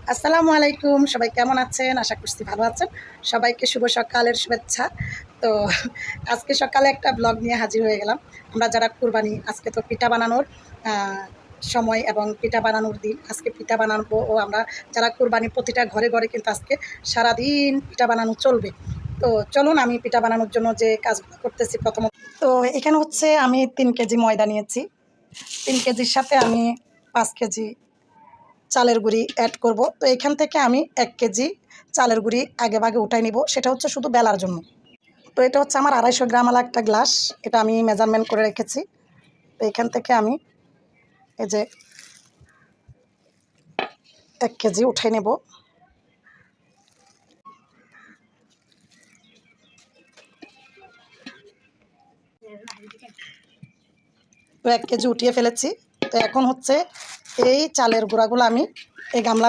আসসালামু আলাইকুম, সবাই কেমন আছেন? আশা করছি ভালো আছেন। সবাইকে শুভ সকালের শুভেচ্ছা। তো আজকে সকালে একটা ব্লগ নিয়ে হাজির হয়ে গেলাম। আমরা যারা কুরবানি, আজকে তো পিঠা বানানোর আ সময় এবং পিঠা বানানোর দিন। আজকে পিঠা বানাবো ও আমরা যারা কুরবানি প্রতিটা ঘরে, ঘরে কিন্তু আজকে সারাদিন পিঠা বানানো চলবে। তো চলুন আমি পিঠা বানানোর জন্য যে কাজগুলো করতেছি প্রথমত। তো এখানে হচ্ছে আমি ৩ কেজি ময়দা নিয়েছি। ৩ কেজির সাথে আমি ৫ কেজি চালের গুঁড়ি অ্যাড করব। তো এখান থেকে আমি ১ কেজি চালের গুঁড়ি আগেভাগে উঠায় নিব, সেটা হচ্ছে শুধু বেলার জন্য। তো এটা হচ্ছে আমার ২৫০ গ্রামওয়ালা একটা গ্লাস, এটা আমি মেজারমেন্ট করে রেখেছি। তো এখান থেকে আমি এই যে ১ কেজি উঠাই নেব। তো ১ কেজি উঠিয়ে ফেলেছি। তো এখন হচ্ছে এই চালের গুঁড়াগুলো আমি এই গামলা